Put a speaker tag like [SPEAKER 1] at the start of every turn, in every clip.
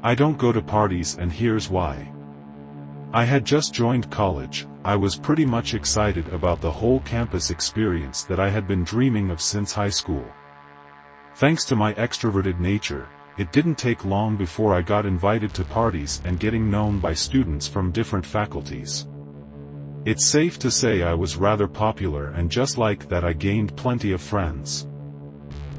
[SPEAKER 1] I don't go to parties, and here's why. I had just joined college. I was pretty much excited about the whole campus experience that I had been dreaming of since high school. Thanks to my extroverted nature, it didn't take long before I got invited to parties and getting known by students from different faculties. It's safe to say I was rather popular, and just like that I gained plenty of friends.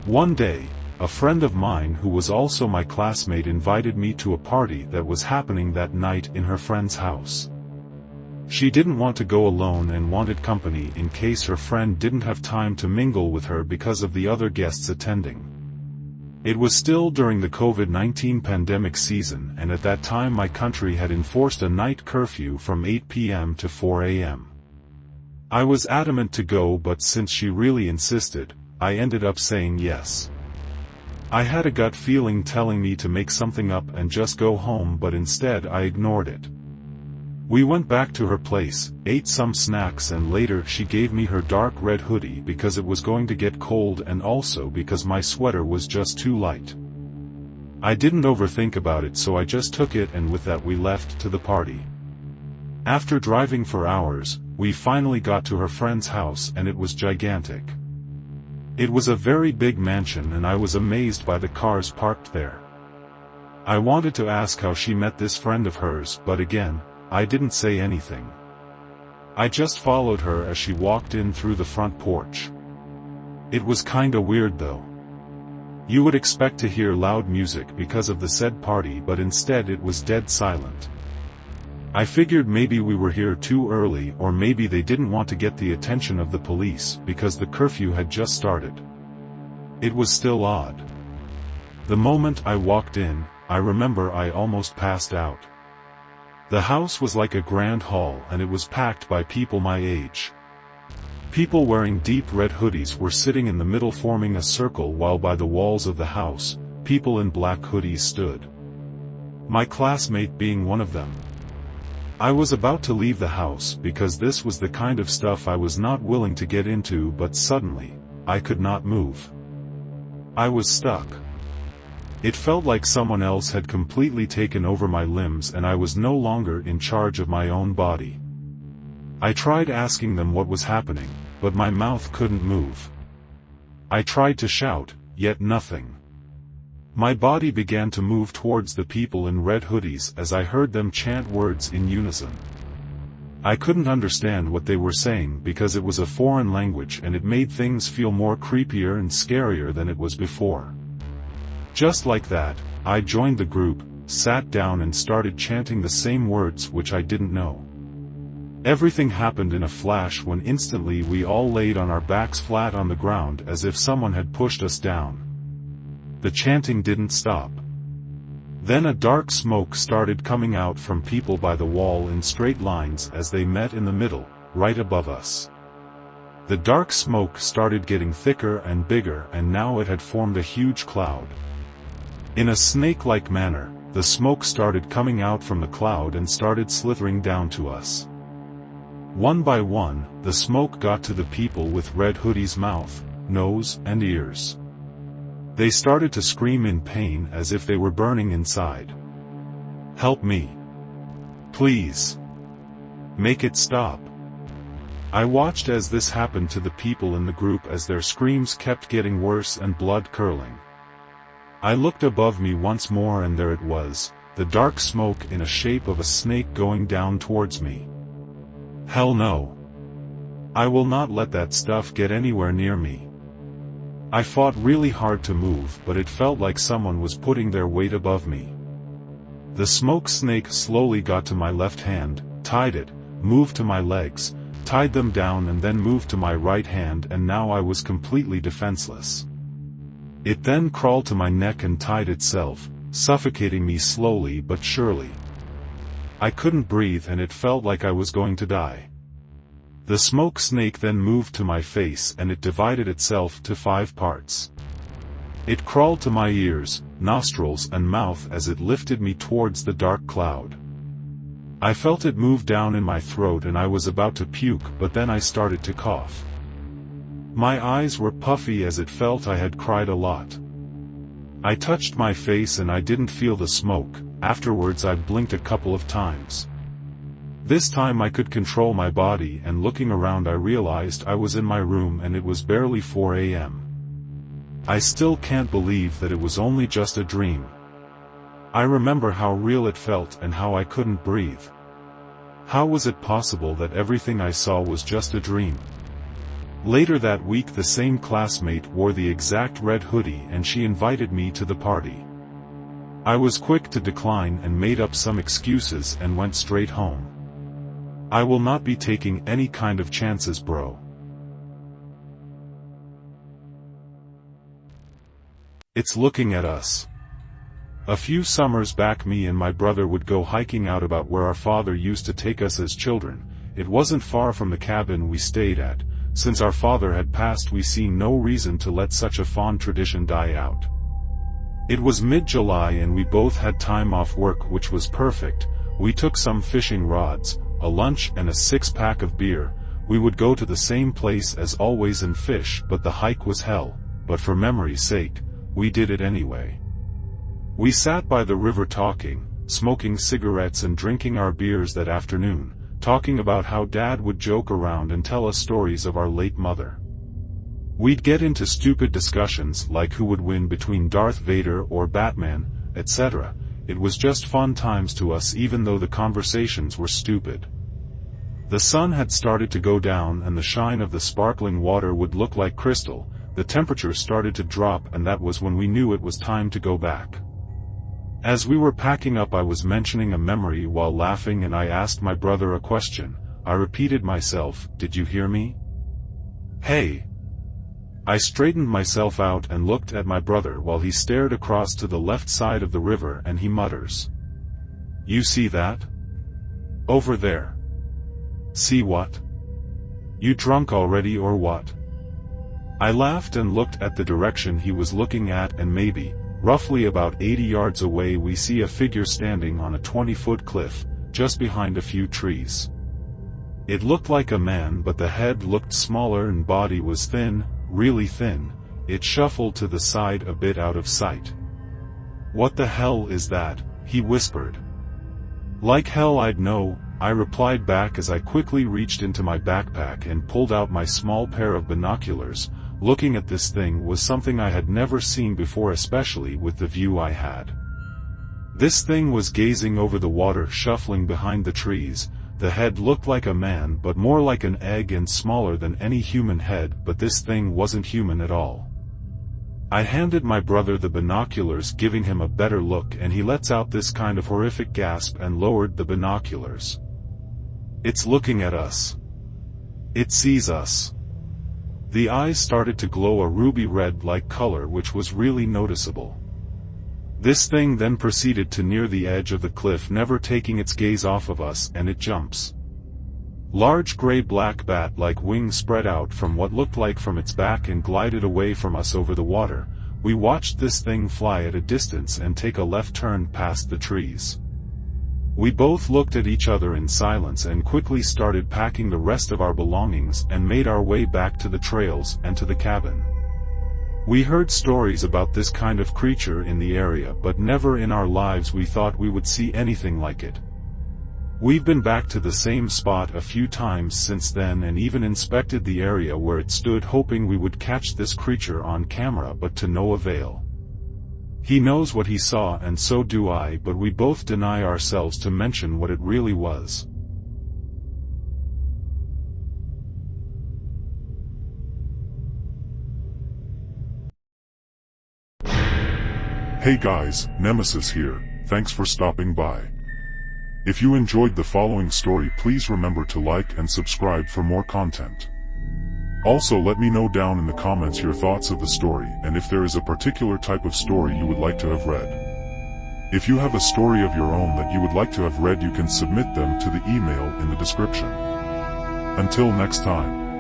[SPEAKER 1] One day, a friend of mine who was also my classmate invited me to a party that was happening that night in her friend's house. She didn't want to go alone and wanted company in case her friend didn't have time to mingle with her because of the other guests attending. It was still during the COVID-19 pandemic season, and at that time my country had enforced a night curfew from 8 p.m. to 4 a.m. I was adamant to go, but since she really insisted, I ended up saying yes. I had a gut feeling telling me to make something up and just go home, but instead I ignored it. We went back to her place, ate some snacks, and later she gave me her dark red hoodie because it was going to get cold and also because my sweater was just too light. I didn't overthink about it, so I just took it, and with that we left to the party. After driving for hours, we finally got to her friend's house, and it was gigantic. It was a very big mansion, and I was amazed by the cars parked there. I wanted to ask how she met this friend of hers, but again, I didn't say anything. I just followed her as she walked in through the front porch. It was kinda weird though. You would expect to hear loud music because of the said party, but instead it was dead silent. I figured maybe we were here too early, or maybe they didn't want to get the attention of the police because the curfew had just started. It was still odd. The moment I walked in, I remember I almost passed out. The house was like a grand hall, and it was packed by people my age. People wearing deep red hoodies were sitting in the middle forming a circle, while by the walls of the house, people in black hoodies stood. My classmate being one of them. I was about to leave the house because this was the kind of stuff I was not willing to get into, but suddenly, I could not move. I was stuck. It felt like someone else had completely taken over my limbs and I was no longer in charge of my own body. I tried asking them what was happening, but my mouth couldn't move. I tried to shout, yet nothing. My body began to move towards the people in red hoodies as I heard them chant words in unison. I couldn't understand what they were saying because it was a foreign language, and it made things feel more creepier and scarier than it was before. Just like that, I joined the group, sat down and started chanting the same words which I didn't know. Everything happened in a flash when instantly we all laid on our backs flat on the ground as if someone had pushed us down. The chanting didn't stop. Then a dark smoke started coming out from people by the wall in straight lines as they met in the middle, right above us. The dark smoke started getting thicker and bigger, and now it had formed a huge cloud. In a snake-like manner, the smoke started coming out from the cloud and started slithering down to us. One by one, the smoke got to the people with red hoodies' mouth, nose, and ears. They started to scream in pain as if they were burning inside. "Help me. Please. Make it stop." I watched as this happened to the people in the group as their screams kept getting worse and blood curling. I looked above me once more, and there it was, the dark smoke in a shape of a snake going down towards me. Hell no. I will not let that stuff get anywhere near me. I fought really hard to move, but it felt like someone was putting their weight above me. The smoke snake slowly got to my left hand, tied it, moved to my legs, tied them down, and then moved to my right hand, and now I was completely defenseless. It then crawled to my neck and tied itself, suffocating me slowly but surely. I couldn't breathe and it felt like I was going to die. The smoke snake then moved to my face and it divided itself to 5 parts. It crawled to my ears, nostrils and mouth as it lifted me towards the dark cloud. I felt it move down in my throat and I was about to puke, but then I started to cough. My eyes were puffy as it felt I had cried a lot. I touched my face and I didn't feel the smoke, Afterwards I blinked a couple of times. This time I could control my body, and looking around I realized I was in my room and it was barely 4 a.m. I still can't believe that it was only just a dream. I remember how real it felt and how I couldn't breathe. How was it possible that everything I saw was just a dream? Later that week the same classmate wore the exact red hoodie and she invited me to the party. I was quick to decline and made up some excuses and went straight home. I will not be taking any kind of chances, bro. It's looking at us. A few summers back me and my brother would go hiking out about where our father used to take us as children. It wasn't far from the cabin we stayed at. Since our father had passed we seen no reason to let such a fond tradition die out. It was mid-July and we both had time off work, which was perfect. We took some fishing rods, a lunch and a 6-pack of beer. We would go to the same place as always and fish, but the hike was hell, but for memory's sake, we did it anyway. We sat by the river talking, smoking cigarettes and drinking our beers that afternoon, talking about how Dad would joke around and tell us stories of our late mother. We'd get into stupid discussions like who would win between Darth Vader or Batman, etc. It was just fun times to us even though the conversations were stupid. The sun had started to go down and the shine of the sparkling water would look like crystal. The temperature started to drop and that was when we knew it was time to go back. As we were packing up I was mentioning a memory while laughing and I asked my brother a question. I repeated myself, "Did you hear me? Hey." I straightened myself out and looked at my brother while he stared across to the left side of the river and he mutters, "You see that? Over there." "See what? You drunk already or what?" I laughed and looked at the direction he was looking at and maybe, roughly about 80 yards away we see a figure standing on a 20-foot cliff, just behind a few trees. It looked like a man but the head looked smaller and body was thin, really thin. It shuffled to the side a bit out of sight. "What the hell is that?" he whispered. "Like hell I'd know," I replied back as I quickly reached into my backpack and pulled out my small pair of binoculars. Looking at this thing was something I had never seen before, especially with the view I had. This thing was gazing over the water, shuffling behind the trees. The head looked like a man but more like an egg and smaller than any human head, but this thing wasn't human at all. I handed my brother the binoculars, giving him a better look, and he lets out this kind of horrific gasp and lowered the binoculars. "It's looking at us. It sees us." The eyes started to glow a ruby red-like color which was really noticeable. This thing then proceeded to near the edge of the cliff, never taking its gaze off of us, and it jumps. Large gray-black bat-like wings spread out from what looked like from its back and glided away from us over the water. We watched this thing fly at a distance and take a left turn past the trees. We both looked at each other in silence and quickly started packing the rest of our belongings and made our way back to the trails and to the cabin. We heard stories about this kind of creature in the area, but never in our lives we thought we would see anything like it. We've been back to the same spot a few times since then and even inspected the area where it stood, hoping we would catch this creature on camera, but to no avail. He knows what he saw and so do I, but we both deny ourselves to mention what it really was.
[SPEAKER 2] Hey guys, Nemesis here, thanks for stopping by. If you enjoyed the following story, please remember to like and subscribe for more content. Also let me know down in the comments your thoughts of the story and if there is a particular type of story you would like to have read. If you have a story of your own that you would like to have read, you can submit them to the email in the description. Until next time.